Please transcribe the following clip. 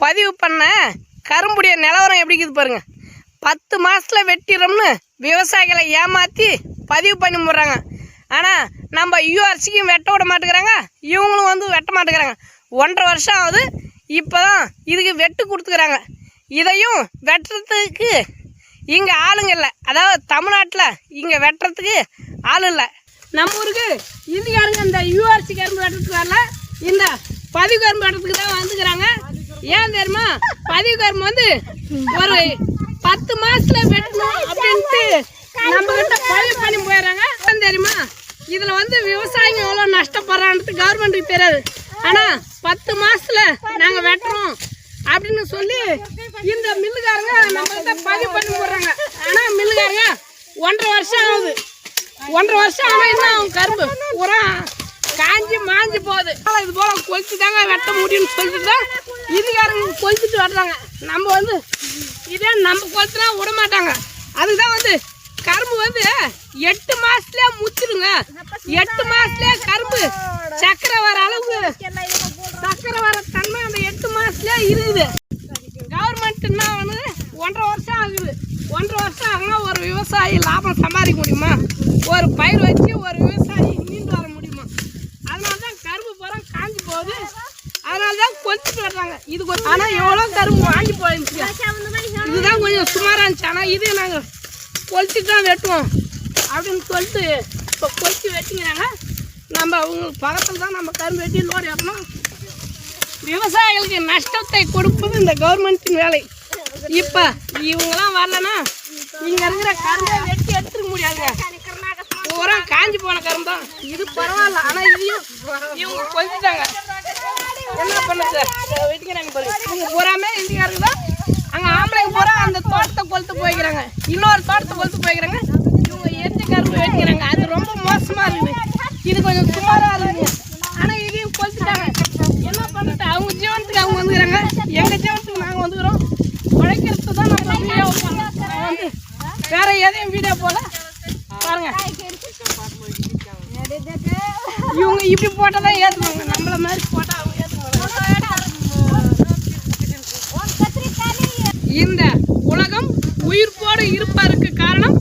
பதிவு பண்ண கரும்புடைய நிலவரம் எப்படி இருக்குது பாருங்க. 10 மாதத்தில் வெட்டிடுறோம்னு விவசாயிகளை ஏமாற்றி பதிவு பண்ணி போடுறாங்க. ஆனால் நம்ம யூஆர்சிக்கும் வெட்ட விட மாட்டேங்கிறாங்க, இவங்களும் வந்து வெட்ட மாட்டேங்கிறாங்க. 1.5 வருஷம் ஆகுது, இப்போ தான் இதுக்கு வெட்டு கொடுத்துக்கிறாங்க. இதையும் வெட்டுறதுக்கு இங்கே ஆளுங்க இல்லை, அதாவது தமிழ்நாட்டில் இங்கே வெட்டுறதுக்கு ஆள் இல்லை. நம்ம ஊருக்கு இந்திக்காரங்க இந்த யூஆர்சி கரும்பு வெட்டுறதுக்கு வரல, இந்த பதிவு கரும்பு வெட்டுறதுக்கு தான் வந்துக்கிறாங்க. ஏன் தெரியுமா? பதிவு கரும்பு வந்து ஒரு 10 மாதத்தில் வெட்டணும் அப்படின்ட்டு நம்ம கிட்ட பதிவு பண்ணி போயிடுறாங்க. தெரியுமா? இதில் வந்து விவசாயிங்க எவ்வளோ நஷ்டப்படுறான்றது கவர்மெண்ட்டுக்கு தெரியாது. ஆனால் 10 மாதத்தில் நாங்கள் வெட்டுறோம் அப்படின்னு சொல்லி இந்த மில்லுக்காரங்க நம்ம கிட்ட பதிவு பண்ணி போடுறாங்க. ஆனால் மில்லுக்காரங்க 1.5 வருஷம் ஆகுது. 1.5 வருஷம் ஆனால் இன்னும் அவங்க கரும்பு பூரா காஞ்சி மாஞ்சி போகுது. இது போல் கொளுத்து தாங்க வெட்ட முடியும்னு சொல்லிட்டு தான் இதுக்காரங்க கொளுத்துட்டு வர்றாங்க. நம்ம வந்து இதே நம்ம கொளுத்துனா விட மாட்டாங்க. அதுதான் வந்து கரும்பு வந்து 8 மாதத்துலேயே முச்சிடுங்க. 8 மாதத்துலேயே கரும்பு சக்கரை வர அளவுக்கு சக்கரை வர தன்மை அந்த 8 மாதத்துலேயே இருக்குது. கவர்மெண்ட்டுன்னா வந்து 1.5 வருஷம் ஆகுது. 1.5 வருஷம் ஆகுனா ஒரு விவசாயி லாபம் சம்பாதிக்க முடியுமா? ஒரு பயிர் வச்சு ஒரு விவசாயி மீண்டு வர முடியுமா? அதனால தான் கரும்பு பூரா காஞ்சி போகுது. அதனால தான் கொளுத்துட்டு வர்றாங்க. இது கொஞ்சம் ஆனால் எவ்வளோ கரும்பு வாங்கி போயிருந்துச்சு. இதுதான் கொஞ்சம் சுமாராக இருந்துச்சு. ஆனால் இது நாங்கள் கொளுத்துட்டு தான் வெட்டுவோம் அப்படின்னு சொல்லிட்டு இப்போ கொளுத்து வெட்டிங்கிறாங்க. நம்ம அவங்களுக்கு பக்கத்தில் தான் நம்ம கரும்பு வெட்டி லோடு ஏற்றணும். விவசாயிகளுக்கு நஷ்டத்தை கொடுப்பது இந்த கவர்மெண்ட்டின் வேலை. இப்போ இவங்கெல்லாம் வரலன்னா இங்கே இருக்கிற கரும்பை வெட்டி எடுத்துக்க முடியாதுங்க. பூரா காஞ்சி போன கரும்பு தான். இது பரவாயில்ல, ஆனால் இதையும் இவங்க கொளுத்துட்டாங்க. என்ன பண்ணுது வெட்டிக்கிறாங்க பாருங்க. இவங்க பூராமே இந்திக்காரங்க தான். அங்கே ஆம்பளைங்க பூரா அந்த தோட்டத்தை கொளுத்து போய்க்கிறாங்க, இன்னொரு தோட்டத்தை கொளுத்து போய்க்கிறாங்க. இவங்க எரிஞ்ச கரும்பு வெட்டிக்கிறாங்க. அது ரொம்ப மோசமாக இருக்குது. இது கொஞ்சம் சுமாராக இருக்குது. ஆனால் இதையும் கொளுத்துட்டாங்க. என்ன பண்ணிட்டு அவங்க ஜீவனத்துக்கு அவங்க வந்துக்கிறாங்க, எங்கள் ஜீவனத்துக்கு நாங்கள் வந்துக்கிறோம். உழைக்கிறது தான் நம்ம வீடியோ வந்து வேற எதையும் வீடியோ போல பாருங்க. இவங்க இப்படி போட்டால் தான் ஏற்றுவாங்க, நம்மள மாதிரி போட்டால் அவங்க ஏற்றுவாங்க. இந்த உலகம் உயிர்ப்போடு இருப்பதற்கு காரணம்